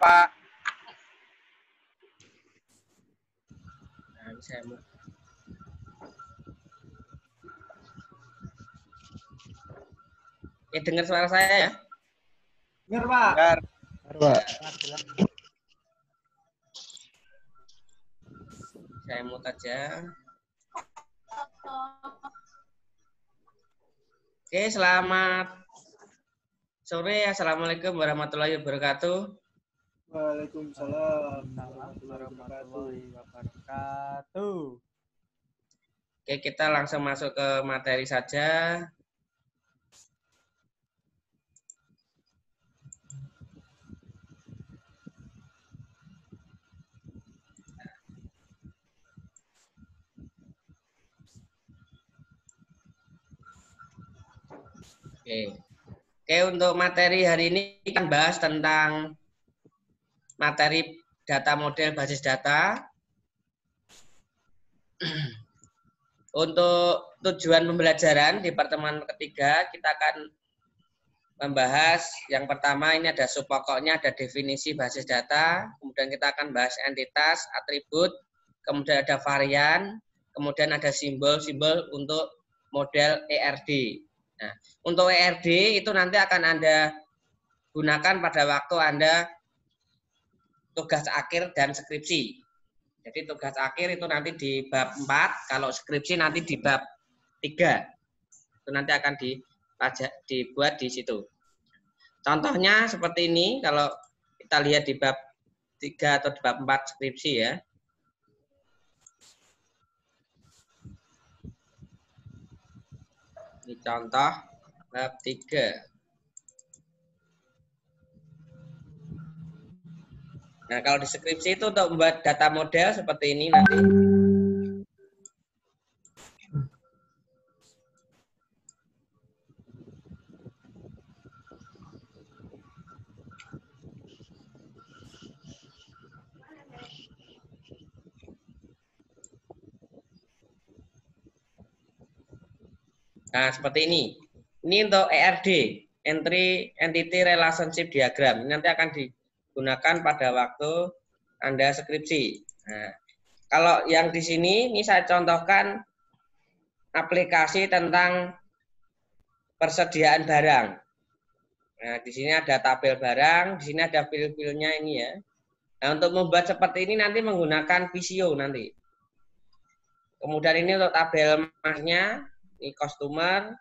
Pak. Nah, ini saya mau. Ya, dengar suara saya ya? Dengar, Pak. Dengar. Pak. Saya mute aja. Oke, selamat sore. Assalamualaikum warahmatullahi wabarakatuh. Waalaikumsalam warahmatullahi wabarakatuh. Oke, kita langsung masuk ke materi saja. Oke, untuk materi hari ini kita bahas tentang materi data model basis data. Untuk tujuan pembelajaran di pertemuan ketiga, kita akan membahas yang pertama ini ada sub pokoknya, ada definisi basis data, kemudian kita akan bahas entitas, atribut, kemudian ada varian, kemudian ada simbol-simbol untuk model ERD. Nah, untuk ERD itu nanti akan Anda gunakan pada waktu Anda tugas akhir dan skripsi. Jadi tugas akhir itu nanti di bab 4, kalau skripsi nanti di bab 3. Itu nanti akan dibuat di situ. Contohnya seperti ini, kalau kita lihat di bab 3 atau di bab 4 skripsi ya. Ini contoh bab 3. Nah, kalau di skripsi itu untuk membuat data model seperti ini nanti. Nah, seperti ini. Ini untuk ERD, Entity Relationship Diagram. Ini nanti akan digunakan pada waktu Anda skripsi. Nah, kalau yang di sini, ini saya contohkan aplikasi tentang persediaan barang. Nah, di sini ada tabel barang, di sini ada fil-filnya ini ya. Nah, untuk membuat seperti ini nanti menggunakan Visio nanti. Kemudian ini untuk tabel masnya, ini customer,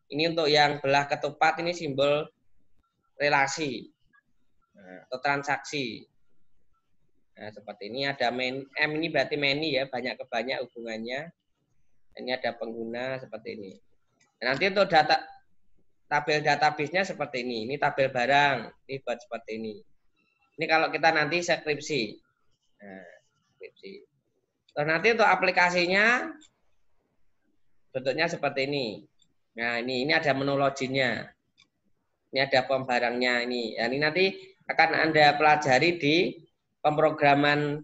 ini untuk yang belah ketupat, ini simbol relasi atau transaksi. Nah, seperti ini ada M ini berarti many ya, banyak ke banyak hubungannya. Ini ada pengguna seperti ini. Nah, nanti untuk tabel database-nya seperti ini tabel barang, ini buat seperti ini. Ini kalau kita nanti skripsi. Nah, skripsi. Terus nanti untuk aplikasinya bentuknya seperti ini. Nah, ini ada menu login-nya. Ini ada form barangnya ini. Ya, ini nanti akan Anda pelajari di pemrograman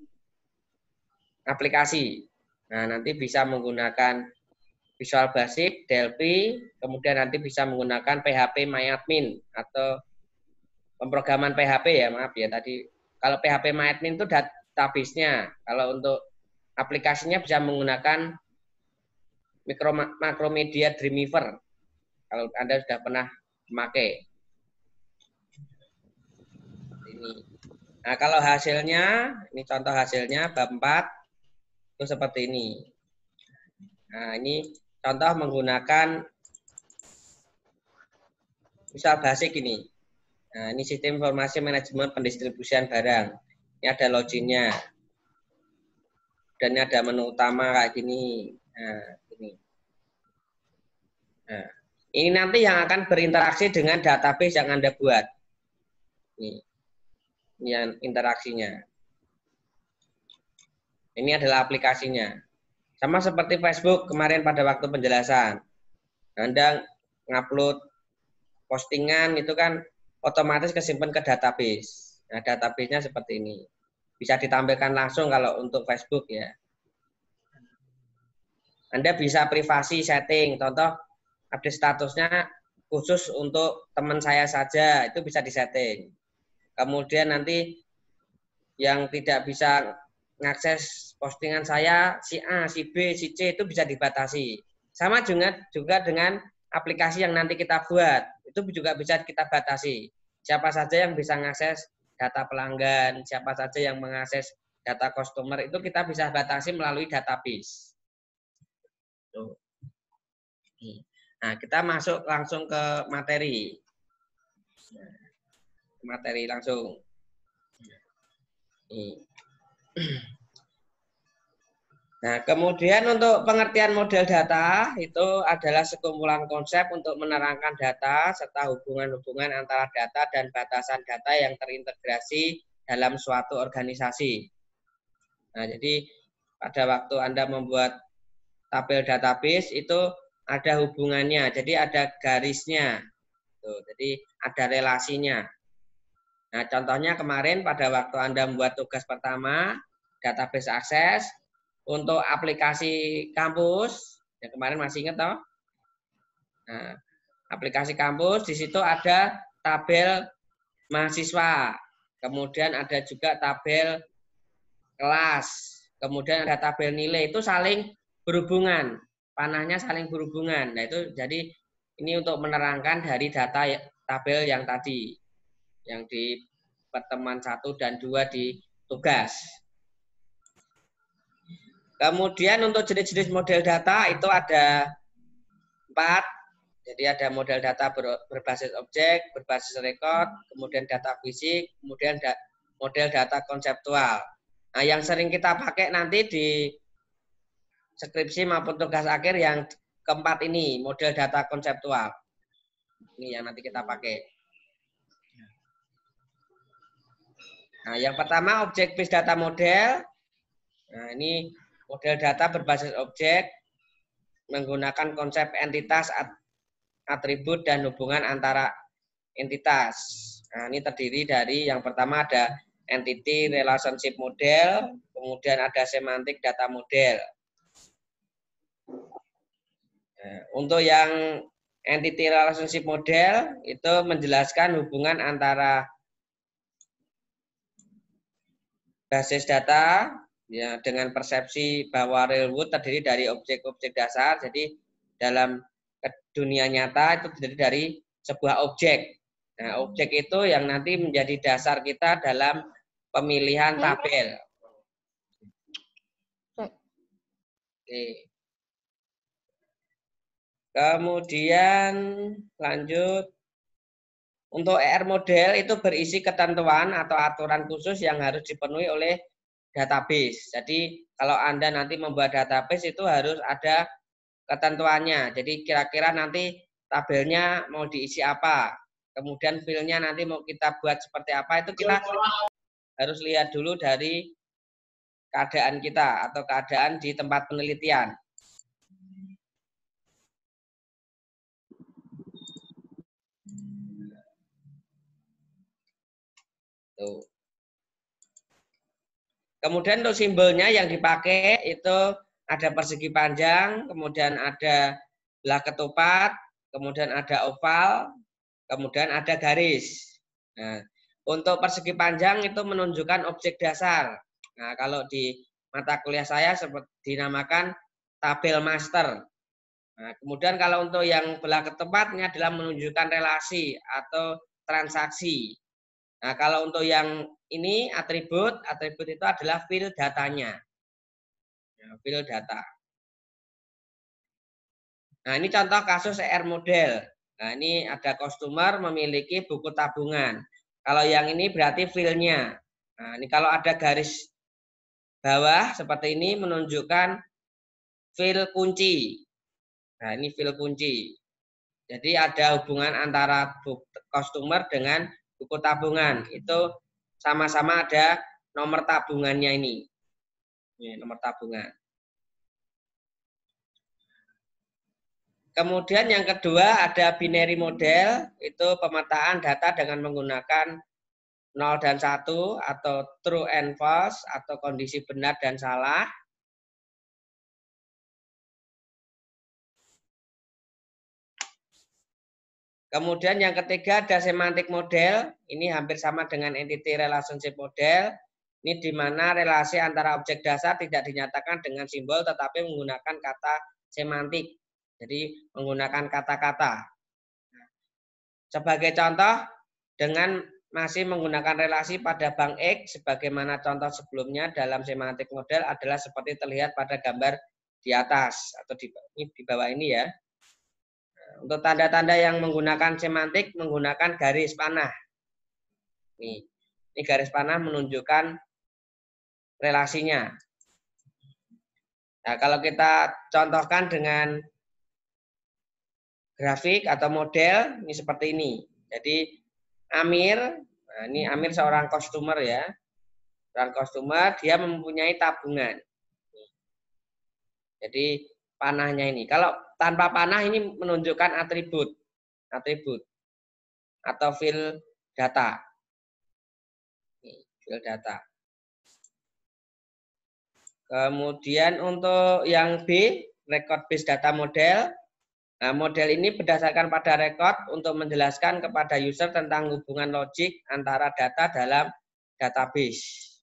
aplikasi. Nah, nanti bisa menggunakan Visual Basic, Delphi, kemudian nanti bisa menggunakan PHP MyAdmin atau pemrograman PHP ya, maaf ya tadi. Kalau PHP MyAdmin itu database-nya. Kalau untuk aplikasinya bisa menggunakan Macromedia Dreamweaver. Kalau Anda sudah pernah memakai. Ini. Nah, kalau hasilnya, ini contoh hasilnya bab 4 itu seperti ini. Nah, ini contoh menggunakan Visual Basic ini. Nah, ini sistem informasi manajemen pendistribusian barang. Ini ada login-nya. Dan ini ada menu utama kayak gini. Nah, ini. Nah, ini nanti yang akan berinteraksi dengan database yang Anda buat. Ini yang interaksinya. Ini adalah aplikasinya. Sama seperti Facebook kemarin pada waktu penjelasan. Anda ngupload postingan itu kan otomatis kesimpan ke database. Nah, database-nya seperti ini. Bisa ditampilkan langsung kalau untuk Facebook ya. Anda bisa privasi setting. Contoh, update statusnya khusus untuk teman saya saja. Itu bisa disetting. Kemudian nanti yang tidak bisa mengakses postingan saya, si A, si B, si C itu bisa dibatasi. Sama juga dengan aplikasi yang nanti kita buat, itu juga bisa kita batasi. Siapa saja yang bisa mengakses data pelanggan, siapa saja yang mengakses data customer, itu kita bisa batasi melalui database. Tuh. Nah, kita masuk langsung ke materi. Materi langsung. Nah, kemudian untuk pengertian model data itu adalah sekumpulan konsep untuk menerangkan data serta hubungan-hubungan antara data dan batasan data yang terintegrasi dalam suatu organisasi. Nah, jadi pada waktu Anda membuat tabel database itu ada hubungannya, jadi ada garisnya. Tuh, jadi ada relasinya. Nah, contohnya kemarin pada waktu Anda membuat tugas pertama, database akses, untuk aplikasi kampus, yang kemarin masih ingat toh? Nah, aplikasi kampus di situ ada tabel mahasiswa, kemudian ada juga tabel kelas, kemudian ada tabel nilai, itu saling berhubungan, panahnya saling berhubungan. Nah, itu jadi ini untuk menerangkan dari data tabel yang tadi, yang di pertemuan 1 dan 2 di tugas. Kemudian untuk jenis-jenis model data itu ada 4. Jadi ada model data berbasis objek, berbasis rekod, kemudian data fisik, kemudian model data konseptual. Nah, yang sering kita pakai nanti di skripsi maupun tugas akhir yang keempat ini, model data konseptual. Ini yang nanti kita pakai. Nah, yang pertama objek based data model. Nah, ini model data berbasis objek menggunakan konsep entitas, atribut, dan hubungan antara entitas. Nah, ini terdiri dari yang pertama ada entity relationship model, kemudian ada semantic data model. Nah, untuk yang entity relationship model itu menjelaskan hubungan antara basis data ya dengan persepsi bahwa real world terdiri dari objek-objek dasar. Jadi dalam dunia nyata itu terdiri dari sebuah objek. Nah, objek itu yang nanti menjadi dasar kita dalam pemilihan tabel. Oke. Kemudian lanjut. Untuk ER model itu berisi ketentuan atau aturan khusus yang harus dipenuhi oleh database. Jadi kalau Anda nanti membuat database itu harus ada ketentuannya. Jadi kira-kira nanti tabelnya mau diisi apa. Kemudian filenya nanti mau kita buat seperti apa, itu kita harus lihat dulu dari keadaan kita atau keadaan di tempat penelitian. Tuh. Kemudian untuk simbolnya yang dipakai itu ada persegi panjang, kemudian ada belah ketupat, kemudian ada oval, kemudian ada garis. Nah, untuk persegi panjang itu menunjukkan objek dasar. Nah, kalau di mata kuliah saya seperti dinamakan tabel master. Nah, kemudian kalau untuk yang belah ketupat ini adalah menunjukkan relasi atau transaksi. Nah, kalau untuk yang ini atribut itu adalah field datanya. Ya, field data. Nah, ini contoh kasus ER model. Nah, ini ada customer memiliki buku tabungan. Kalau yang ini berarti filenya. Nah, ini kalau ada garis bawah seperti ini menunjukkan fil kunci. Nah, ini fil kunci. Jadi ada hubungan antara customer dengan buku tabungan. Itu sama-sama ada nomor tabungannya ini. Ini nomor tabungan. Kemudian yang kedua ada binary model, itu pemetaan data dengan menggunakan 0 dan 1 atau true and false atau kondisi benar dan salah. Kemudian yang ketiga ada semantic model, ini hampir sama dengan entity relationship model. Ini di mana relasi antara objek dasar tidak dinyatakan dengan simbol tetapi menggunakan kata semantik. Jadi menggunakan kata-kata. Sebagai contoh, dengan masih menggunakan relasi pada bank X, sebagaimana contoh sebelumnya dalam semantik model adalah seperti terlihat pada gambar di atas atau di bawah ini ya. Untuk tanda-tanda yang menggunakan semantik, menggunakan garis panah. Ini garis panah menunjukkan relasinya. Nah, kalau kita contohkan dengan grafik atau model, ini seperti ini. Jadi Amir, nah ini Amir seorang customer ya. Seorang customer, dia mempunyai tabungan. Jadi panahnya ini. Kalau tanpa panah ini menunjukkan atribut atau field data. Field data. Kemudian untuk yang B, record based data model. Nah, model ini berdasarkan pada record untuk menjelaskan kepada user tentang hubungan logik antara data dalam database.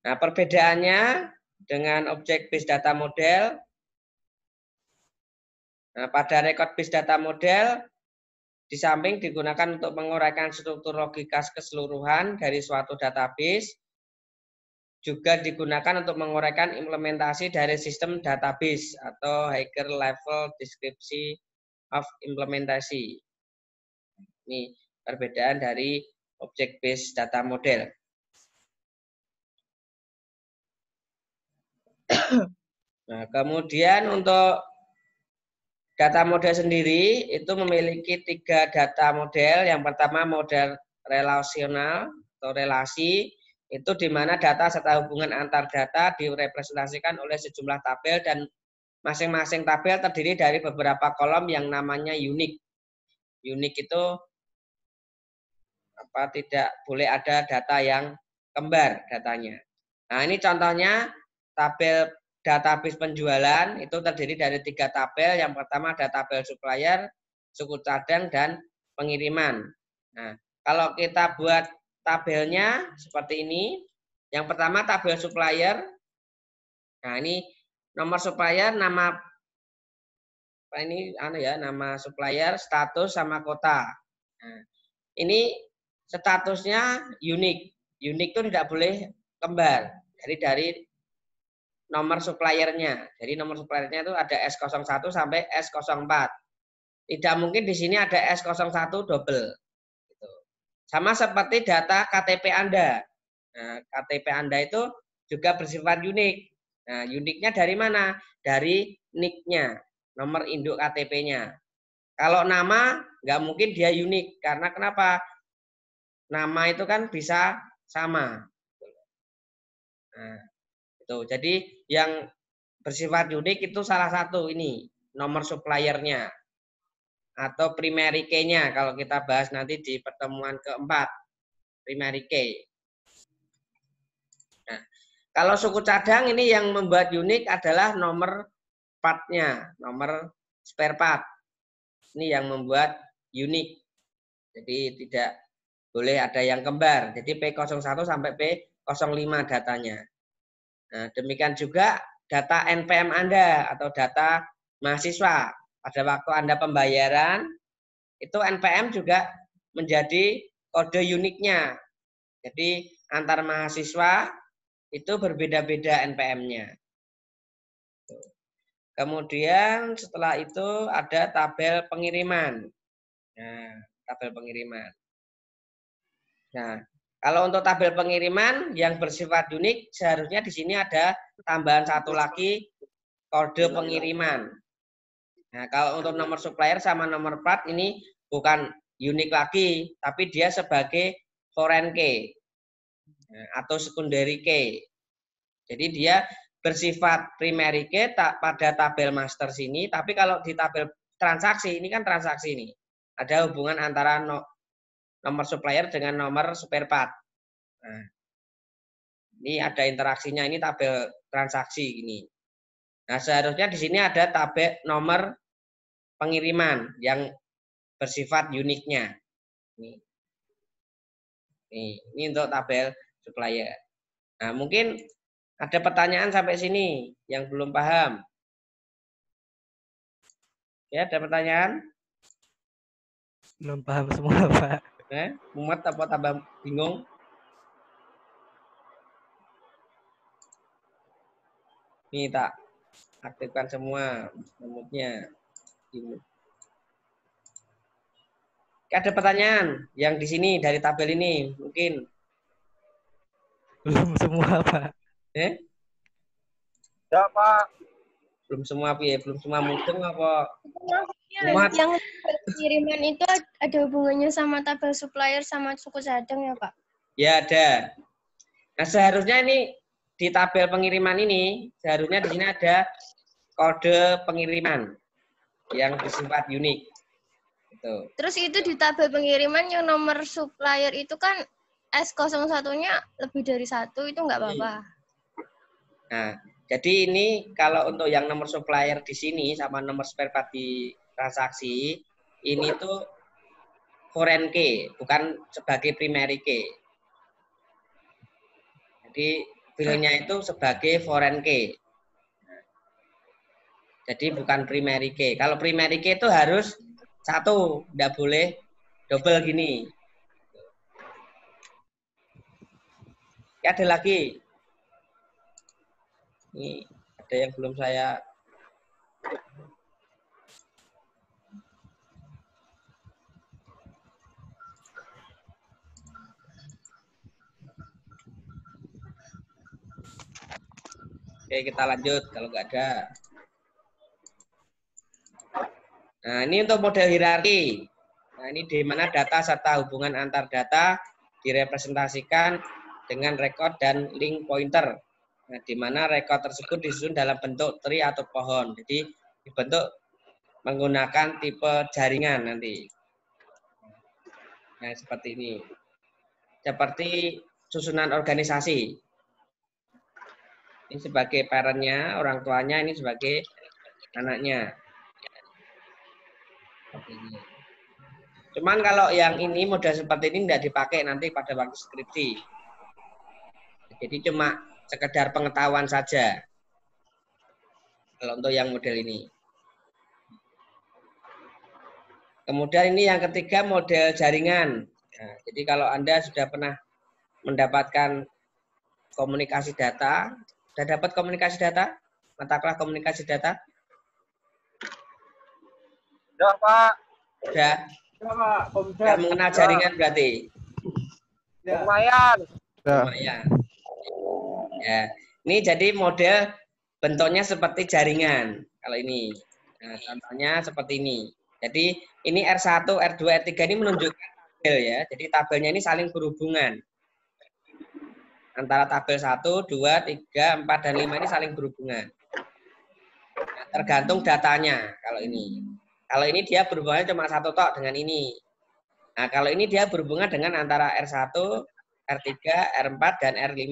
Nah, perbedaannya dengan object based data model. Nah, pada record based data model, di samping digunakan untuk menguraikan struktur logika keseluruhan dari suatu database, juga digunakan untuk menguraikan implementasi dari sistem database atau higher level deskripsi of implementasi. Ini perbedaan dari object based data model. Nah, kemudian untuk data model sendiri itu memiliki 3 data model. Yang pertama model relasional atau relasi, itu di mana data serta hubungan antar data direpresentasikan oleh sejumlah tabel dan masing-masing tabel terdiri dari beberapa kolom yang namanya unik. Unik itu tidak boleh ada data yang kembar datanya. Nah, ini contohnya tabel database penjualan itu terdiri dari 3 tabel. Yang pertama ada tabel supplier, suku cadang, dan pengiriman. Nah, kalau kita buat tabelnya seperti ini. Yang pertama tabel supplier. Nah, ini nomor supplier, nama nama supplier, status sama kota. Nah, ini statusnya unik. Unik itu tidak boleh kembar. Jadi dari nomor suppliernya. Jadi nomor suppliernya itu ada S01 sampai S04. Tidak mungkin di sini ada S01 double. Gitu. Sama seperti data KTP Anda. Nah, KTP Anda itu juga bersifat unik. Nah, uniknya dari mana? Dari NIK-nya, nomor induk KTP-nya. Kalau nama, nggak mungkin dia unik. Karena kenapa? Nama itu kan bisa sama. Nah, itu. Jadi yang bersifat unik itu salah satu ini, nomor suppliernya. Atau primary key-nya kalau kita bahas nanti di pertemuan keempat. Primary key. Nah, kalau suku cadang ini yang membuat unik adalah nomor part-nya, nomor spare part. Ini yang membuat unik. Jadi tidak boleh ada yang kembar. Jadi P01 sampai P05 datanya. Nah, demikian juga data NPM Anda atau data mahasiswa. Pada waktu Anda pembayaran, itu NPM juga menjadi kode uniknya. Jadi antar mahasiswa itu berbeda-beda NPM-nya. Kemudian setelah itu ada tabel pengiriman. Nah, tabel pengiriman. Nah, kalau untuk tabel pengiriman yang bersifat unik, seharusnya di sini ada tambahan satu lagi kode pengiriman. Nah, kalau untuk nomor supplier sama nomor part ini bukan unik lagi, tapi dia sebagai foreign key atau secondary key. Jadi dia bersifat primary key pada tabel master sini, tapi kalau di tabel transaksi, ini kan transaksi ini. Ada hubungan antara nomor supplier dengan nomor spare part. Nah, ini ada interaksinya, ini tabel transaksi ini. Nah, seharusnya di sini ada tabel nomor pengiriman yang bersifat uniknya. Ini. Ini untuk tabel supplier. Nah, mungkin ada pertanyaan sampai sini yang belum paham. Ya, ada pertanyaan? Belum paham semua, Pak. Mumet apa tambah bingung? Nih tak aktifkan semua nomornya. Ada pertanyaan yang di sini dari tabel ini mungkin? Belum semua, Pak. Ya, Pak. Belum semua ya, belum semua mudeng apa? Yang pengiriman itu ada hubungannya sama tabel supplier sama suku cadang ya, Pak? Ya, ada. Nah, seharusnya ini di tabel pengiriman ini, seharusnya di sini ada kode pengiriman yang bersifat unik. Gitu. Terus itu di tabel pengiriman yang nomor supplier itu kan S01-nya lebih dari 1, itu nggak apa-apa. Nah, jadi ini kalau untuk yang nomor supplier di sini sama nomor spare part di transaksi, ini tuh foreign key, bukan sebagai primary key. Jadi filenya itu sebagai foreign key. Jadi bukan primary key. Kalau primary key itu harus satu, tidak boleh double gini. Ya, ada lagi. Ini ada yang belum saya. Oke, kita lanjut kalau nggak ada. Nah, ini untuk model hierarki. Nah, ini di mana data serta hubungan antar data direpresentasikan dengan record dan link pointer. Nah, di mana record tersebut disusun dalam bentuk tree atau pohon. Jadi dibentuk menggunakan tipe jaringan nanti. Nah, seperti ini. Seperti susunan organisasi. Ini sebagai parentnya, orang tuanya, ini sebagai anaknya. Seperti ini. Cuman kalau yang ini model seperti ini tidak dipakai nanti pada waktu skripsi. Jadi cuma sekedar pengetahuan saja. Kalau untuk yang model ini. Kemudian ini yang ketiga model jaringan. Nah, jadi kalau Anda sudah pernah mendapatkan komunikasi data, sudah dapat komunikasi data? Mata kuliah komunikasi data? Ya, Pak. Sudah? Ya, Pak. Sudah mengenal jaringan berarti? Ya. Lumayan. Lumayan. Ya, ini jadi model bentuknya seperti jaringan. Kalau ini, nah, contohnya seperti ini. Jadi ini R1, R2, R3 ini menunjukkan tabel ya. Jadi tabelnya ini saling berhubungan. Antara tabel 1, 2, 3, 4, dan 5 ini saling berhubungan. Nah, tergantung datanya kalau ini. Kalau ini dia berhubungannya cuma satu tok dengan ini. Nah, kalau ini dia berhubungan dengan antara R1, R3, R4, dan R5.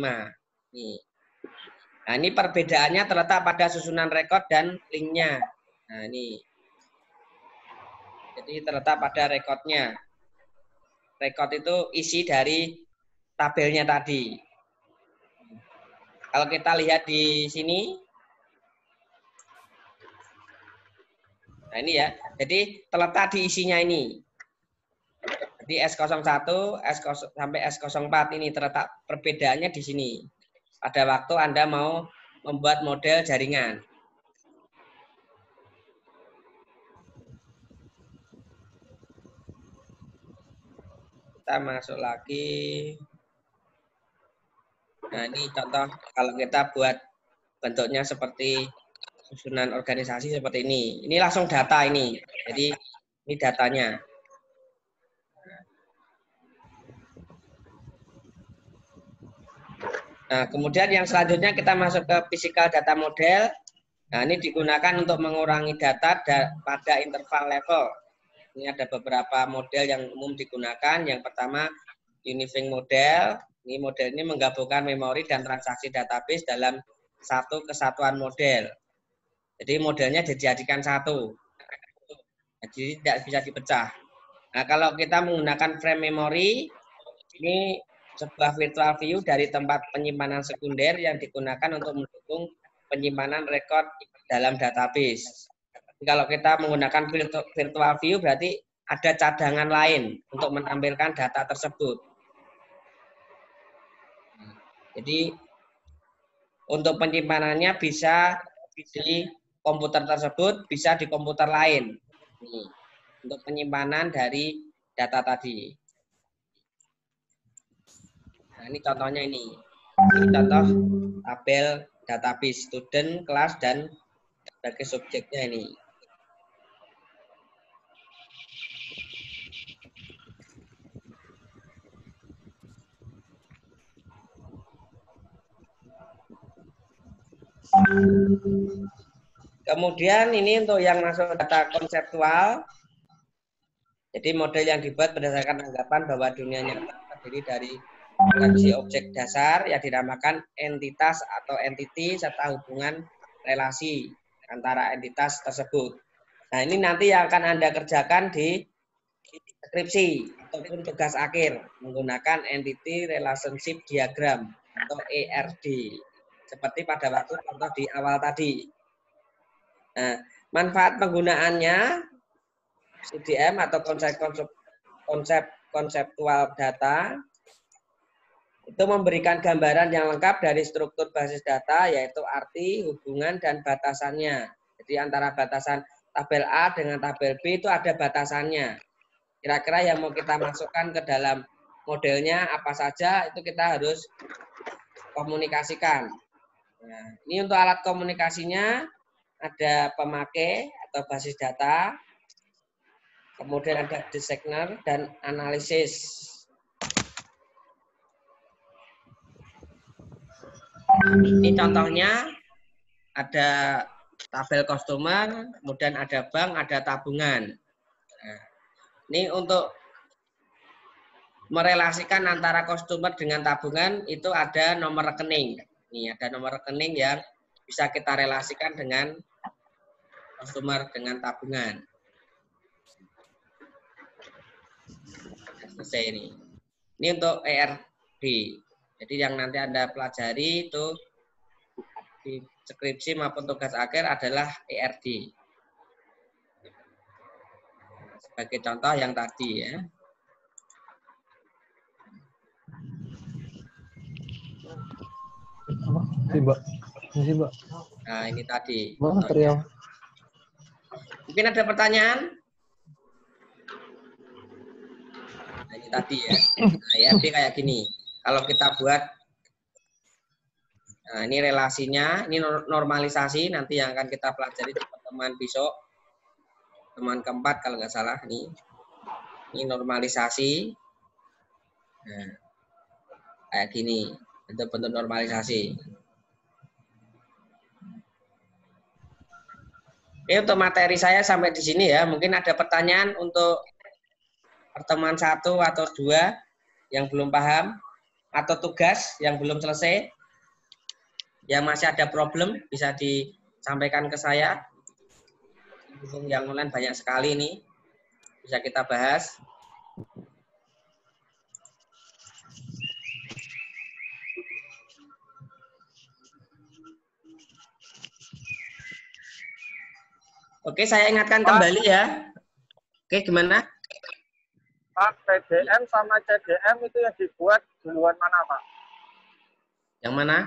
Nih. Nah, ini perbedaannya terletak pada susunan rekod dan linknya. Nah, ini. Jadi terletak pada rekodnya. Rekod itu isi dari tabelnya tadi. Kalau kita lihat di sini. Nah, ini ya. Jadi terletak di isinya ini. Jadi S01, S0 sampai S04 ini terletak perbedaannya di sini. Pada waktu Anda mau membuat model jaringan. Kita masuk lagi. Nah, ini contoh kalau kita buat bentuknya seperti susunan organisasi seperti ini. Ini langsung data ini. Jadi ini datanya. Nah, kemudian yang selanjutnya kita masuk ke physical data model. Nah, ini digunakan untuk mengurangi data pada interval level. Ini ada beberapa model yang umum digunakan. Yang pertama, unifying model. Ini model ini menggabungkan memori dan transaksi database dalam satu kesatuan model. Jadi modelnya dijadikan satu. Jadi tidak bisa dipecah. Nah, kalau kita menggunakan frame memory, Ini sebuah virtual view dari tempat penyimpanan sekunder yang digunakan untuk mendukung penyimpanan rekod dalam database. Jadi kalau kita menggunakan virtual view berarti ada cadangan lain untuk menampilkan data tersebut. Jadi untuk penyimpanannya bisa di komputer tersebut, bisa di komputer lain. Nih, untuk penyimpanan dari data tadi. Nah, ini contohnya ini. Ini contoh tabel database student, kelas, dan sebagai subjeknya ini. Kemudian ini untuk yang masuk data konseptual. Jadi model yang dibuat berdasarkan anggapan bahwa dunia nyata terdiri dari abstraksi objek dasar yang dinamakan entitas atau entity serta hubungan relasi antara entitas tersebut. Nah, ini nanti yang akan Anda kerjakan di skripsi ataupun tugas akhir menggunakan entity relationship diagram atau ERD. Seperti pada waktu contoh di awal tadi. Nah, manfaat penggunaannya CDM atau konseptual data itu memberikan gambaran yang lengkap dari struktur basis data, yaitu arti, hubungan, dan batasannya. Jadi antara batasan tabel A dengan tabel B itu ada batasannya. Kira-kira yang mau kita masukkan ke dalam modelnya apa saja itu kita harus komunikasikan. Nah, ini untuk alat komunikasinya ada pemakai atau basis data, kemudian ada designer dan analisis. Ini contohnya ada tabel customer, kemudian ada bank, ada tabungan. Nah, ini untuk merelasikan antara customer dengan tabungan itu ada nomor rekening. Ini ada nomor rekening yang bisa kita relasikan dengan customer dengan tabungan. Selesai ini. Ini untuk ERD. Jadi yang nanti Anda pelajari itu di skripsi maupun tugas akhir adalah ERD. Sebagai contoh yang tadi ya. Mbak. Nah, ini tadi. Material. Mungkin ada pertanyaan? Nah, ini tadi ya. Nah, ERD kayak gini. Kalau kita buat, nah ini relasinya, ini normalisasi nanti yang akan kita pelajari di pertemuan besok, pertemuan keempat kalau nggak salah nih. Ini normalisasi, nah, kayak gini, bentuk-bentuk normalisasi. Ini untuk materi saya sampai di sini ya. Mungkin ada pertanyaan untuk pertemuan 1 atau 2 yang belum paham, atau tugas yang belum selesai, yang masih ada problem, bisa disampaikan ke saya. Yang online banyak sekali ini, bisa kita bahas. Oke, saya ingatkan kembali ya. Oke, gimana? Pak, PDM sama CDM itu yang dibuat duluan mana, Pak? Yang mana?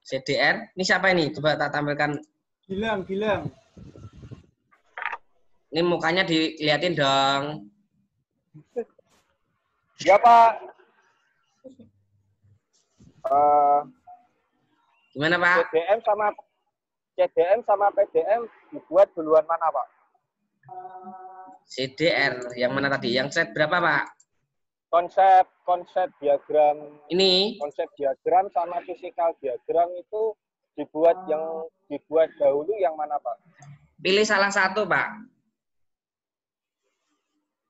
CDR? Ini siapa ini? Coba tak tampilkan. Gilang. Ini mukanya dilihatin dong. Ya, Pak. Gimana, Pak? CDM sama PDM dibuat duluan mana, Pak? CDR. Yang mana tadi? Yang set berapa, Pak? Konsep diagram. Ini? Konsep diagram sama physical diagram itu dibuat dahulu yang mana, Pak? Pilih salah satu, Pak.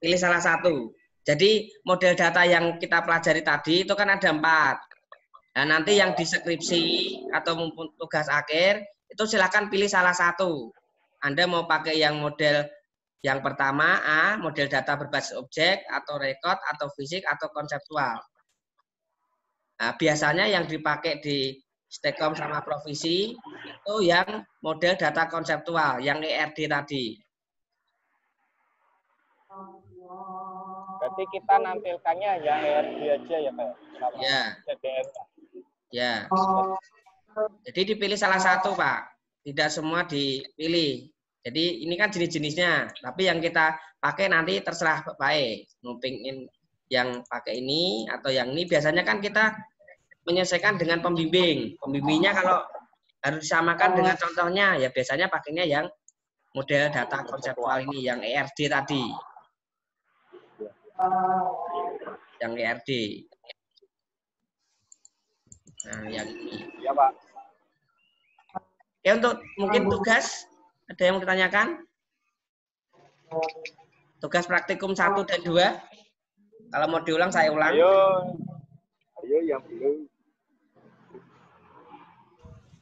Pilih salah satu. Jadi model data yang kita pelajari tadi itu kan ada 4. Nah, nanti yang di skripsi atau tugas akhir itu silakan pilih salah satu. Anda mau pakai yang model yang pertama A, model data berbasis objek atau rekod atau fisik atau konseptual. Nah, biasanya yang dipakai di Stekom sama provisi itu yang model data konseptual, yang ERD tadi. Berarti kita nampilkannya hanya ERD aja ya Pak? Sama Ya. CDM. Ya. Jadi dipilih salah satu, Pak. Tidak semua dipilih. Jadi ini kan jenis-jenisnya. Tapi yang kita pakai nanti terserah Pak E. Mau pingin yang pakai ini atau yang ini. Biasanya kan kita menyesuaikan dengan pembimbing. Pembimbingnya kalau harus disamakan dengan contohnya, ya biasanya pakainya yang model data konseptual ini, yang ERD tadi. Yang ERD. Nah, yang ini. Ya Pak. Oke, untuk mungkin tugas, ada yang mau ditanyakan? Tugas praktikum 1 dan 2. Kalau mau diulang, saya ulang. Ayo yang belum.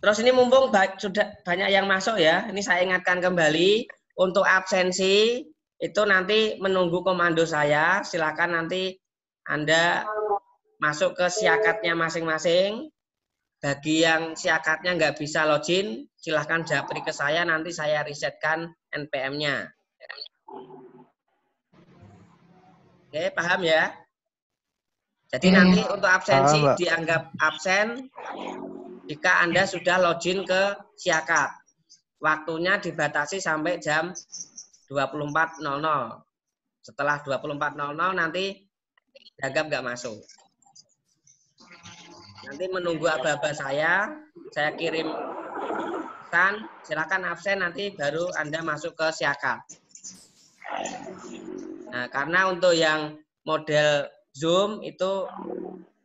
Terus ini mumpung sudah banyak yang masuk ya, ini saya ingatkan kembali, untuk absensi, itu nanti menunggu komando saya, silakan nanti Anda masuk ke siakatnya masing-masing. Bagi yang siakatnya nggak bisa login, silahkan japri ke saya, nanti saya resetkan NPM-nya. Oke, paham ya? Jadi nanti untuk absensi dianggap absen jika Anda sudah login ke siakat. Waktunya dibatasi sampai jam 24.00. Setelah 24.00 nanti dianggap nggak masuk. Nanti menunggu aba-aba saya kirim pesan, silakan absen, nanti baru Anda masuk ke siakat. Nah, karena untuk yang model Zoom itu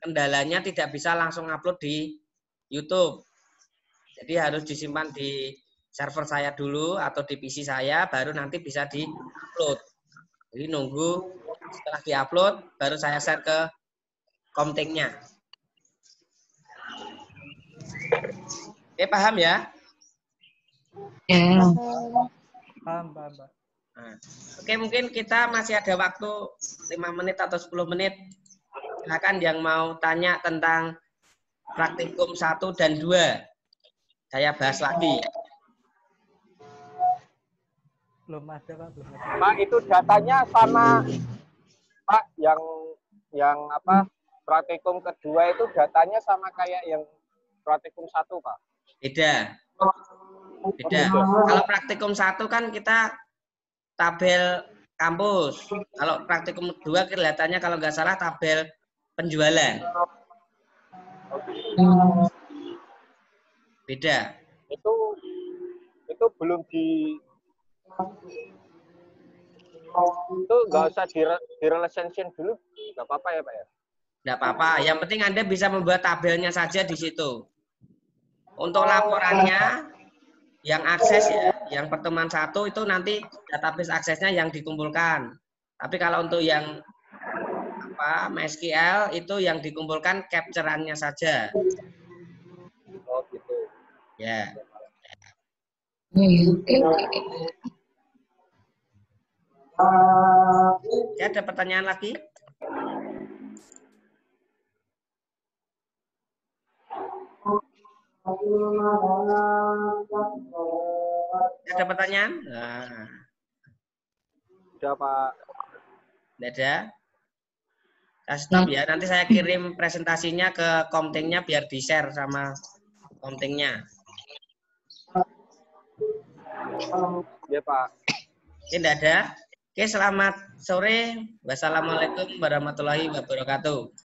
kendalanya tidak bisa langsung upload di YouTube. Jadi harus disimpan di server saya dulu atau di PC saya, baru nanti bisa di-upload. Jadi nunggu setelah di-upload, baru saya share ke Komtingnya. Oke, paham ya? Paham, Pak. Nah, oke, mungkin kita masih ada waktu 5 menit atau 10 menit. Silakan yang mau tanya tentang praktikum 1 dan 2. Saya bahas lagi. Belum ada, Pak. Belum ada. Pak, itu datanya sama Pak yang apa? Praktikum kedua itu datanya sama kayak yang praktikum 1, Pak. Beda. Kalau praktikum 1 kan kita tabel kampus. Kalau praktikum 2 kelihatannya kalau nggak salah tabel penjualan. Beda. Itu belum itu nggak usah di relationship dulu, nggak apa-apa ya Pak ya? Nggak apa-apa. Yang penting Anda bisa membuat tabelnya saja di situ. Untuk laporannya, yang akses ya, yang pertemuan 1 itu nanti database aksesnya yang dikumpulkan. Tapi kalau untuk yang MySQL itu yang dikumpulkan capture-annya saja. Oh gitu. Ya. Ya, ada pertanyaan lagi? Ada pertanyaan? Nah. Sudah Pak. Tidak ada? Saya stop ya. Nanti saya kirim presentasinya ke Komtingnya biar di-share sama Komtingnya. Ya Pak. Tidak ada? Oke, selamat sore. Wassalamualaikum warahmatullahi wabarakatuh.